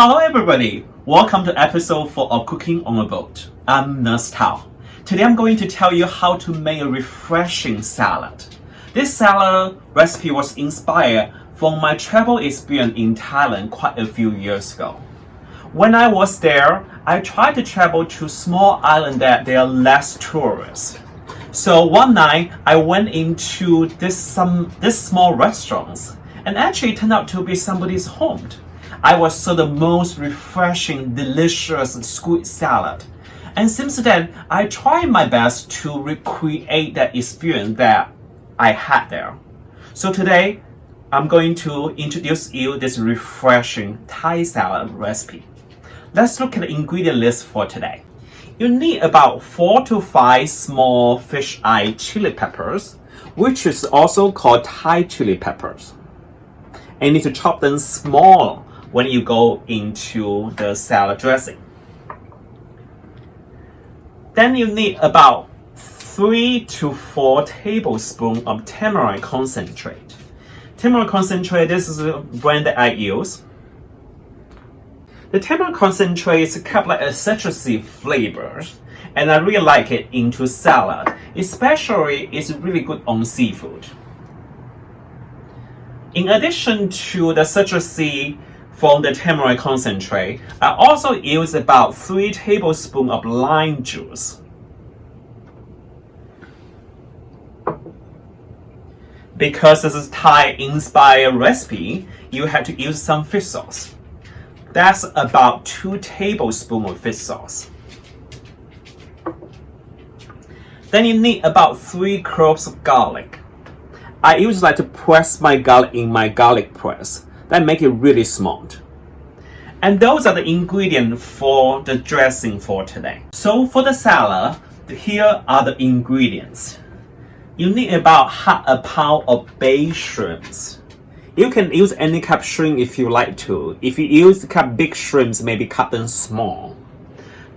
Hello everybody, welcome to episode 4 of Cooking on a Boat. I'm Nurse Tao. Today I'm going to tell you how to make a refreshing salad. This salad recipe was inspired from my travel experience in Thailand quite a few years ago. When I was there, I tried to travel to small islands that there are less tourists. So one night I went into this small restaurants and actually it turned out to be somebody's home. I was served the most refreshing, delicious squid salad. And since then, I tried my best to recreate that experience that I had there. So today, I'm going to introduce you this refreshing Thai salad recipe. Let's look at the ingredient list for today. You need about 4 to 5 small fish eye chili peppers, which is also called Thai chili peppers. And you need to chop them small when you go into the salad dressing. Then you need about 3 to 4 tablespoons of tamarind concentrate. Tamarind concentrate, this is the brand that I use. The tamarind concentrate is kind of like a citrusy flavor, and I really like it into salad. Especially, it's really good on seafood. In addition to the citrusy from the tamarind concentrate, I also use about 3 tablespoons of lime juice. Because this is Thai-inspired recipe, you have to use some fish sauce. That's about 2 tablespoons of fish sauce. Then you need about 3 cloves of garlic. I usually like to press my garlic in my garlic press. That make it really small. And those are the ingredients for the dressing for today. So for the salad, here are the ingredients. You need about half a pound of bay shrimps. You can use any cup shrimp if you like to. If you use cup big shrimps, maybe cut them small.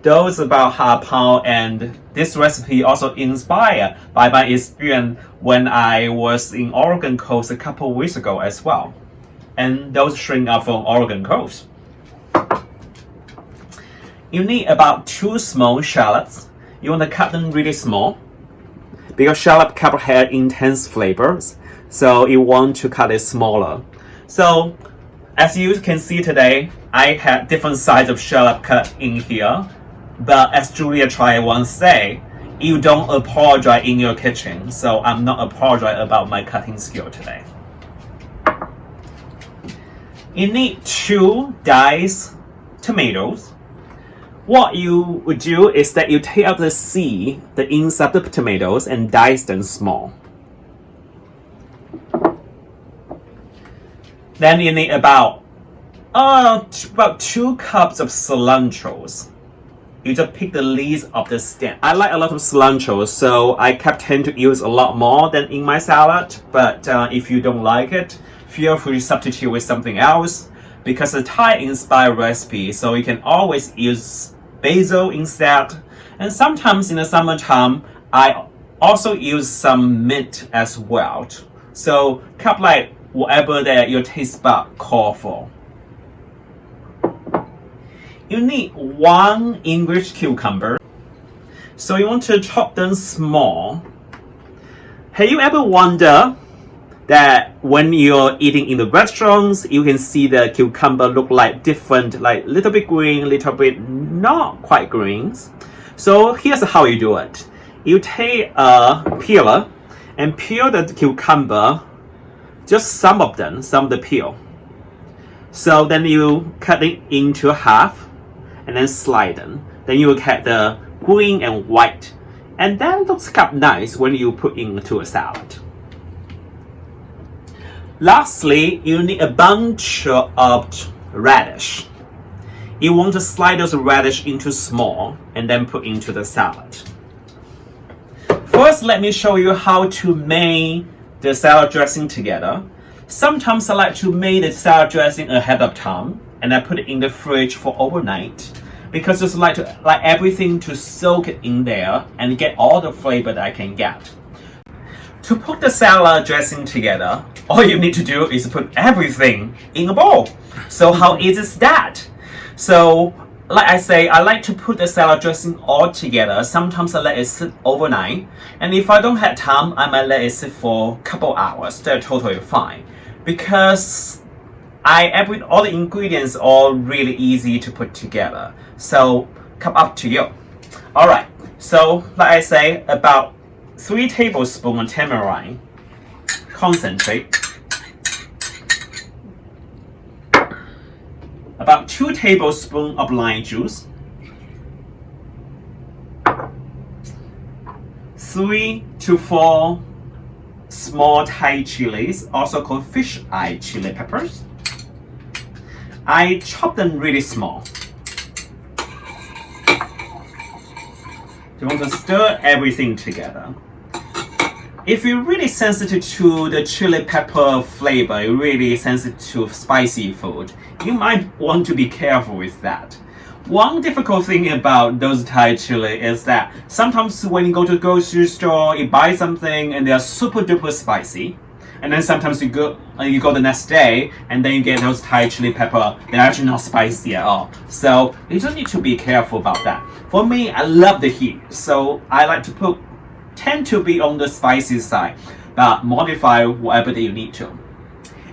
Those about half a pound, and this recipe also inspired by my experience when I was in Oregon coast a couple of weeks ago as well. And those shrimp are from Oregon coast. You need about 2 small shallots. You want to cut them really small because shallot have intense flavors, so you want to cut it smaller. So as you can see today, I had different sizes of shallot cut in here, but as Julia tried once say, you don't apologize in your kitchen, so I'm not apologizing about my cutting skill today. You need 2 diced tomatoes. What you would do is that you take out the seed, the inside of the tomatoes, and dice them small. Then you need about 2 cups of cilantro. You just pick the leaves of the stem. I like a lot of cilantro, so I tend to use a lot more than in my salad. But if you don't like it, feel free to substitute with something else, because it's a Thai-inspired recipe, so you can always use basil instead. And sometimes in the summertime, I also use some mint as well. So kind of like whatever that your taste bud call for. You need 1 English cucumber. So you want to chop them small. Have you ever wondered that when you're eating in the restaurants, you can see the cucumber look like different, like little bit green, little bit not quite greens? So here's how you do it. You take a peeler and peel the cucumber, just some of the peel. So then you cut it into half and then slide them. Then you will get the green and white. And that looks kind of nice when you put into a salad. Lastly, you need a bunch of radish. You want to slide those radish into small and then put into the salad. First, let me show you how to make the salad dressing together. Sometimes I like to make the salad dressing ahead of time and I put it in the fridge for overnight because I just like everything to soak it in there and get all the flavor that I can get. To put the salad dressing together, all you need to do is put everything in a bowl. So how easy is that? So, like I say, I like to put the salad dressing all together. Sometimes I let it sit overnight. And if I don't have time, I might let it sit for a couple hours. They're totally fine. Because all the ingredients are really easy to put together. So, up to you. Alright, so like I say, about 3 tablespoons of tamarind concentrate. About 2 tablespoons of lime juice, 3 to 4 small Thai chilies, also called fish eye chili peppers. I chop them really small. You want to stir everything together. If you're really sensitive to the chili pepper flavor, you're really sensitive to spicy food, you might want to be careful with that. One difficult thing about those Thai chili is that sometimes when you go to the grocery store, you buy something and they're super duper spicy. And then sometimes you go the next day and then you get those Thai chili pepper, they're actually not spicy at all. So you just need to be careful about that. For me, I love the heat, so I like to tend to be on the spicy side, but modify whatever that you need to.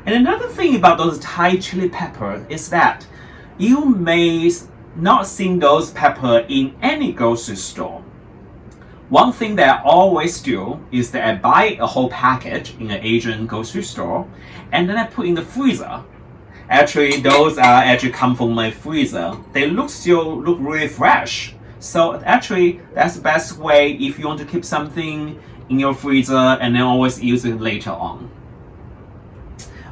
And another thing about those Thai chili peppers is that you may not see those peppers in any grocery store. One thing that I always do is that I buy a whole package in an Asian grocery store and then I put in the freezer. Actually, those come from my freezer. They still look really fresh. So actually, that's the best way if you want to keep something in your freezer and then always use it later on.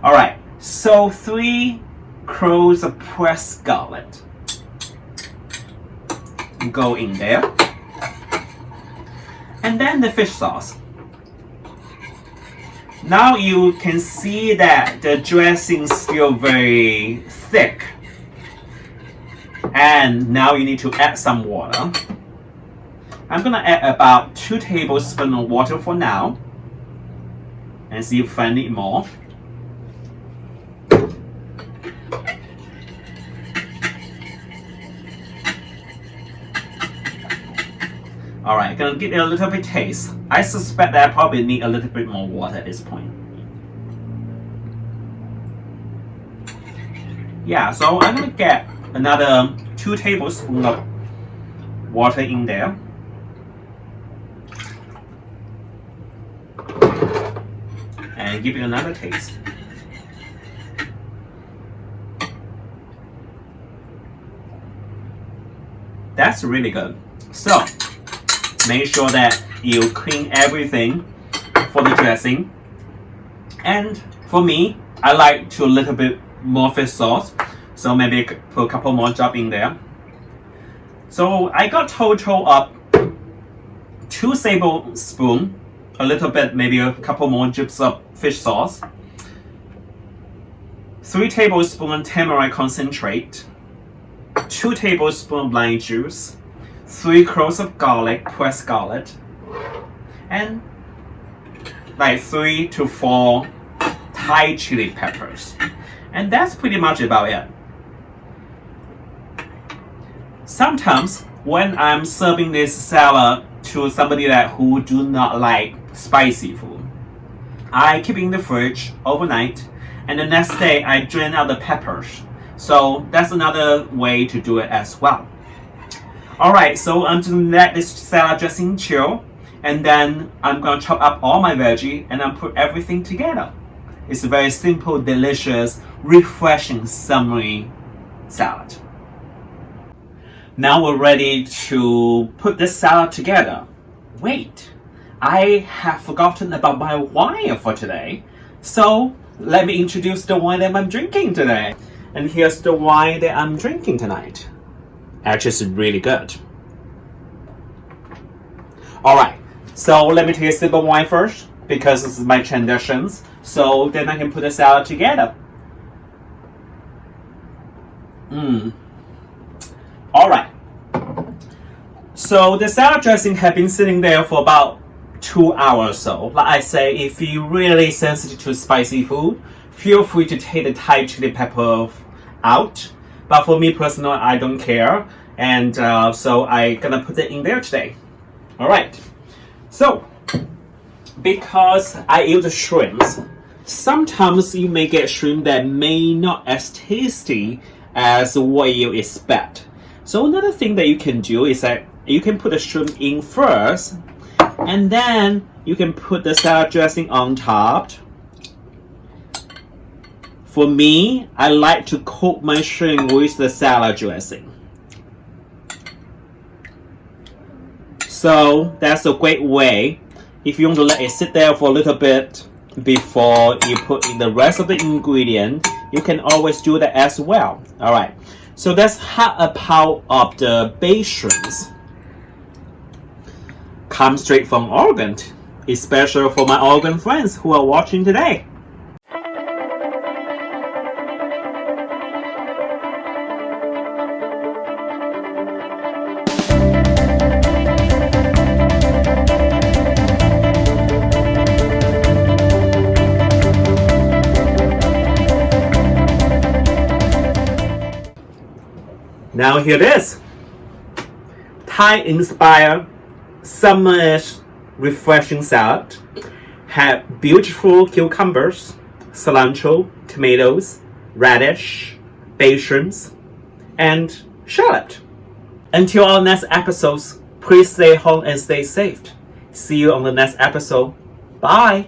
Alright, so 3 cloves of pressed garlic go in there. And then the fish sauce. Now you can see that the dressing is still very thick. And now you need to add some water. I'm gonna add about 2 tablespoons of water for now. And see if I need more. Alright, gonna give it a little bit taste. I suspect that I probably need a little bit more water at this point. Yeah, so I'm gonna get another 2 tablespoons of water in there. And give it another taste. That's really good. So, make sure that you clean everything for the dressing. And for me, I like to a little bit more fish sauce. So maybe put a couple more drops in there. So I got total of 2 tablespoons, a little bit, maybe a couple more drips of fish sauce, 3 tablespoons tamarind concentrate, 2 tablespoons lime juice, 3 cloves of garlic, pressed garlic, and like 3 to 4 Thai chili peppers. And that's pretty much about it. Sometimes when I'm serving this salad to somebody who do not like spicy food, I keep it in the fridge overnight and the next day I drain out the peppers. So that's another way to do it as well. Alright, so I'm just gonna let this salad dressing chill and then I'm gonna chop up all my veggie and then put everything together. It's a very simple, delicious, refreshing, summery salad. Now we're ready to put this salad together. Wait, I have forgotten about my wine for today. So let me introduce the wine that I'm drinking today. And here's the wine that I'm drinking tonight. Actually, it's really good. Alright, so let me take a sip of wine first because this is my traditions. So then I can put the salad together. Alright. So the salad dressing has been sitting there for about 2 hours or so. Like I say, if you're really sensitive to spicy food, feel free to take the Thai chili pepper out. But for me personally, I don't care. And so I'm gonna put it in there today. All right. So, because I use shrimps, sometimes you may get shrimp that may not as tasty as what you expect. So another thing that you can do is that you can put the shrimp in first, and then you can put the salad dressing on top. For me, I like to coat my shrimp with the salad dressing. So that's a great way. If you want to let it sit there for a little bit before you put in the rest of the ingredient, you can always do that as well. All right. So that's half a pound of the bay shrimps. Come straight from Oregon, especially for my Oregon friends who are watching today. Now here it is. Thai-inspired, summerish, refreshing salad. Have beautiful cucumbers, cilantro, tomatoes, radish, bay shrimps, and shallot. Until our next episodes, please stay home and stay safe. See you on the next episode. Bye.